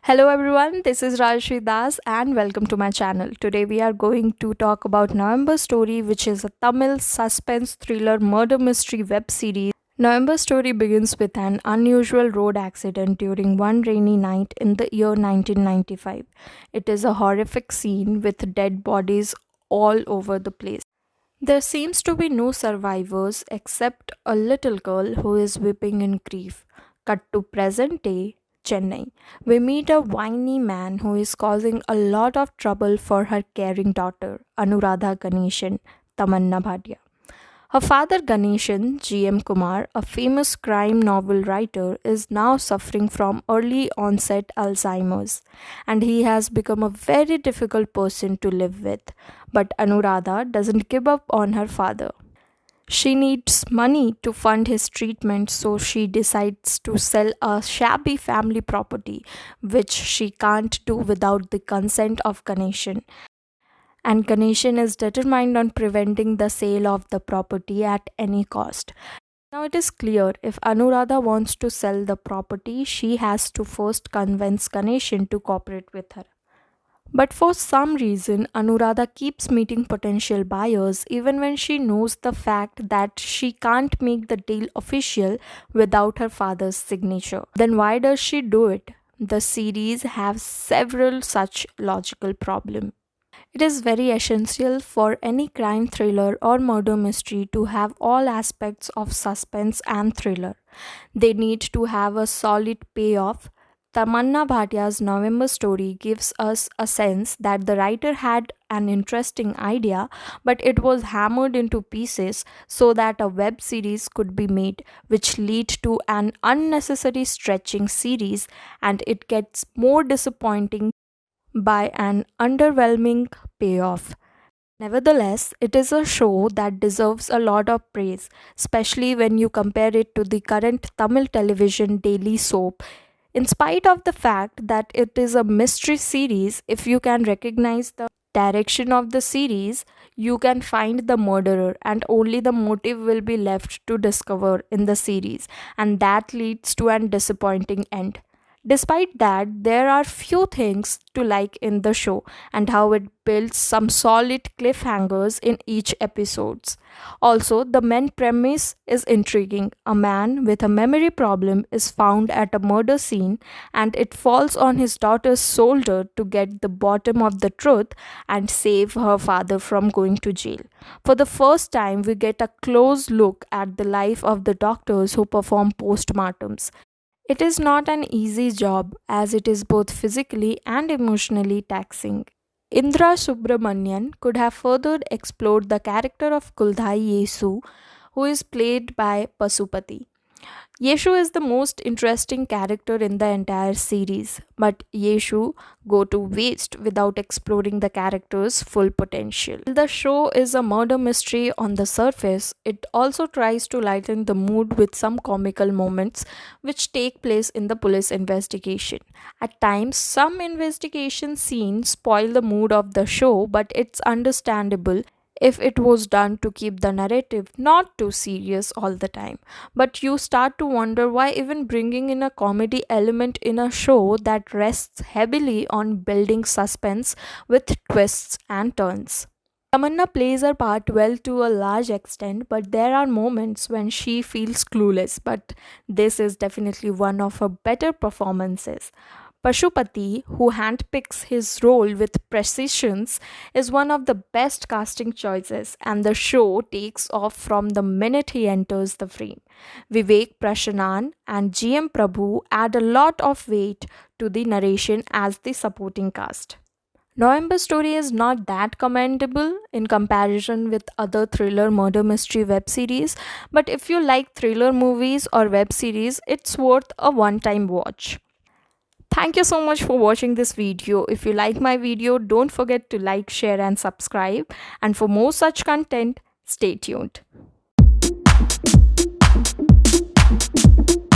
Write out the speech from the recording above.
Hello everyone, this is Rajshri Das and welcome to my channel. Today we are going to talk about November Story, which is a Tamil suspense thriller murder mystery web series. November Story begins with an unusual road accident during one rainy night in the year 1995. It is a horrific scene with dead bodies all over the place. There seems to be no survivors except a little girl who is weeping in grief. Cut to present day, Chennai. We meet a whiny man who is causing a lot of trouble for her caring daughter, Anuradha Ganeshan, Tamanna Bhatia. Her father Ganeshan, G.M. Kumar, a famous crime novel writer, is now suffering from early onset Alzheimer's and he has become a very difficult person to live with. But Anuradha doesn't give up on her father. She needs money to fund his treatment, so she decides to sell a shabby family property, which she can't do without the consent of Ganeshan, and Ganeshan is determined on preventing the sale of the property at any cost. Now it is clear if Anuradha wants to sell the property, she has to first convince Ganeshan to cooperate with her. But for some reason, Anuradha keeps meeting potential buyers even when she knows the fact that she can't make the deal official without her father's signature. Then why does she do it? The series have several such logical problems. It is very essential for any crime thriller or murder mystery to have all aspects of suspense and thriller. They need to have a solid payoff. Tamanna Bhatia's November Story gives us a sense that the writer had an interesting idea, but it was hammered into pieces so that a web series could be made, which lead to an unnecessary stretching series, and it gets more disappointing by an underwhelming payoff. Nevertheless, it is a show that deserves a lot of praise, especially when you compare it to the current Tamil television daily soap. In spite of the fact that it is a mystery series, if you can recognize the direction of the series, you can find the murderer, and only the motive will be left to discover in the series, and that leads to an disappointing end. Despite that, there are few things to like in the show and how it builds some solid cliffhangers in each episodes. Also, the main premise is intriguing. A man with a memory problem is found at a murder scene and it falls on his daughter's shoulder to get the bottom of the truth and save her father from going to jail. For the first time, we get a close look at the life of the doctors who perform postmortems. It is not an easy job as it is both physically and emotionally taxing. Indra Subramanian could have further explored the character of Kuldhai Yesu, who is played by Pasupati. Yeshu is the most interesting character in the entire series, but Yeshu go to waste without exploring the character's full potential. The show is a murder mystery on the surface. It also tries to lighten the mood with some comical moments which take place in the police investigation. At times, some investigation scenes spoil the mood of the show, but it's understandable if it was done to keep the narrative not too serious all the time. But you start to wonder why even bringing in a comedy element in a show that rests heavily on building suspense with twists and turns. Tamanna plays her part well to a large extent, but there are moments when she feels clueless. But this is definitely one of her better performances. Pashupati, who handpicks his role with precision, is one of the best casting choices, and the show takes off from the minute he enters the frame. Vivek Prashanan and GM Prabhu add a lot of weight to the narration as the supporting cast. November Story is not that commendable in comparison with other thriller murder mystery web series, but if you like thriller movies or web series, it's worth a one time watch. Thank you so much for watching this video. If you like my video, don't forget to like, share and subscribe. And for more such content, stay tuned.